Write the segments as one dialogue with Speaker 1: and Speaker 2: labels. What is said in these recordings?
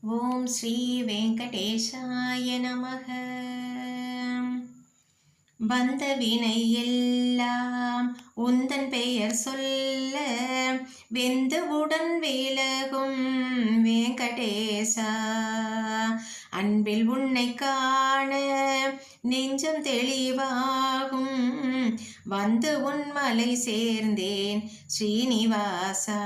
Speaker 1: ஓம் ஸ்ரீ வெங்கடேஷாய நமக. வந்த வினை எல்லாம் உந்தன் பெயர் சொல்ல வெந்துவுடன் விலகும் வெங்கடேசா. அன்பில் உன்னை காண நெஞ்சம் தெளிவாகும் வந்து உன் மலை சேர்ந்தேன் ஸ்ரீனிவாசா.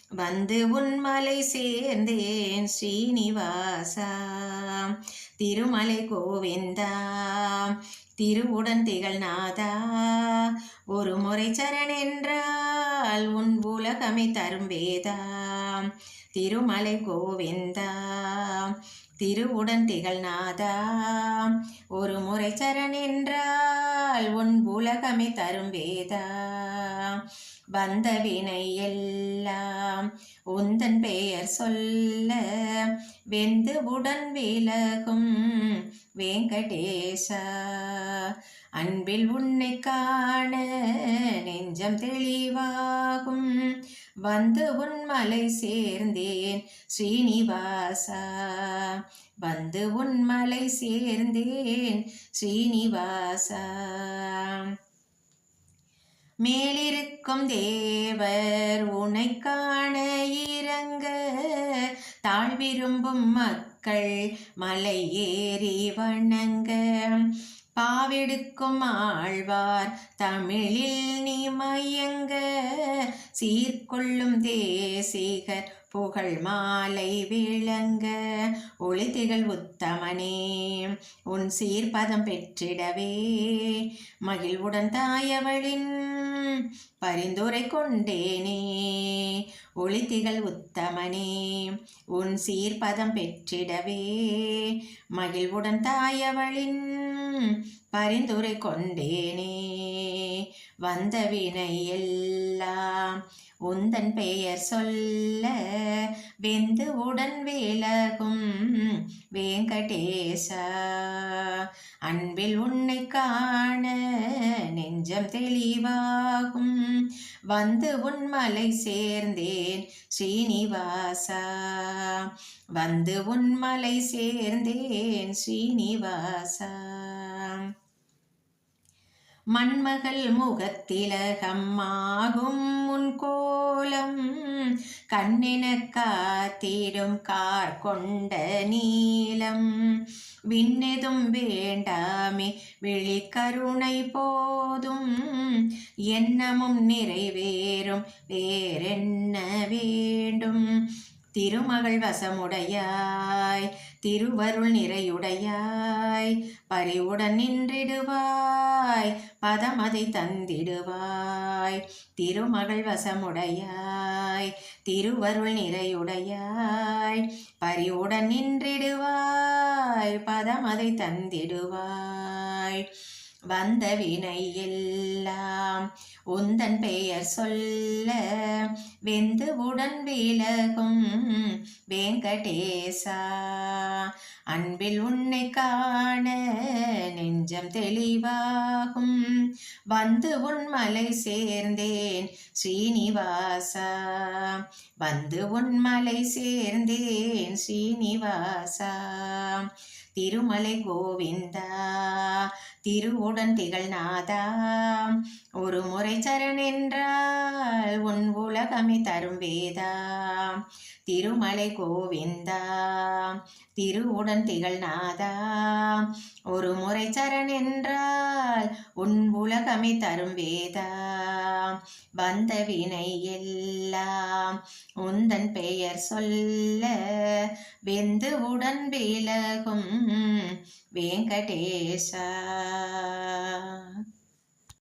Speaker 1: வந்து உன் மலை சேர்ந்தேன் ஸ்ரீனிவாசா. திருமலை கோவிந்தா திருவுடன் திகழ் நாதா. ஒரு முறை சரண் என்றால் உன் உலகமை தரும் வேதா. திருமலை கோவிந்தா திருவுடன் திகழ் நாதா. ஒரு முறை சரண் என்றால் உன் உலகமை தரும் வேதா. வந்த வினை எல்லாம் உந்தன் பெயர் சொல்ல வெந்து உடன் விலகும் வெங்கடேசா. அன்பில் உன்னை காண நெஞ்சம் தெளிவாகும் வந்து உன் மலை சேர்ந்தேன் ஸ்ரீனிவாசா. வந்து உன் மலை சேர்ந்தேன் ஸ்ரீனிவாசா. மேலிருக்கும் தேவர் உனை காண இறங்க தாழ்விரும்பும் மக்கள் மலை ஏறி வணங்க. பாவெடுக்கும் ஆழ்வார் தமிழில் நீ மயங்க சீர்கொள்ளும் தேசிகர் புகழ் மாலை விளங்க. ஒளிதிகள் உத்தமனே உன் சீர்பதம் பெற்றிடவே மகிழ்வுடன் தாயவளின் பரிந்துரை கொண்டேனே. ஒளிதிகள் உத்தமனே உன் சீர்பதம் பெற்றிடவே மகிழ்வுடன் தாயவளின் பரிந்துரை கொண்டேனே. வந்த வினை எல்லாம் உந்தன் பெயர் சொல்ல வெந்து உடன் விலகும் வெங்கடேசா. அன்பில் உன்னை காண நெஞ்சம் தெளிவாகும் வந்து உன் மலை சேர்ந்தேன் ஸ்ரீனிவாசா. வந்து உன் மலை சேர்ந்தேன் ஸ்ரீனிவாசா. மண்மகள் முகத்திலகம்மாகும் உன் கோலம் கண்ணென காத்திடும் கார் கொண்ட நீலம். விண்ணெதும் வேண்டாமே விழிக்கருணை போதும் எண்ணமும் நிறைவேறும் வேறென்ன வேண்டும். திருமகள் வசமுடையாய் திருவருள் நிறையுடையாய் பரிவுடன் நின்றிடுவாய் பதமதை தந்திடுவாய். திருமகள் வசமுடையாய் திருவருள் நிறையுடையாய் பரிவுடன் நின்றிடுவாய் பதமதை தந்திடுவாய். வந்த வினை எல்லாம் உந்தன் பெயர் சொல்ல வெந்து உடன் விலகும் வெங்கடேசா. அன்பில் உன்னை காண நெஞ்சம் தெளிவாகும் வந்து உன் மலை சேர்ந்தேன் ஸ்ரீனிவாசா. வந்து உன் மலை சேர்ந்தேன் ஸ்ரீனிவாசா. திருமலை கோவிந்தா திருவுடன் திகழ் நாதா. ஒரு முறை சரண் என்றால் உன் உலகமை தரும் வேதா. திருமலை கோவிந்தா திருவுடன் திகழ் நாதா. ஒரு முறை சரண் என்றால் உன் உலகமை தரும் வேதா. வந்த வினை எல்லாம் உந்தன் பெயர் சொல்ல வெந்து உடன் விலகும் வெங்கடேசா.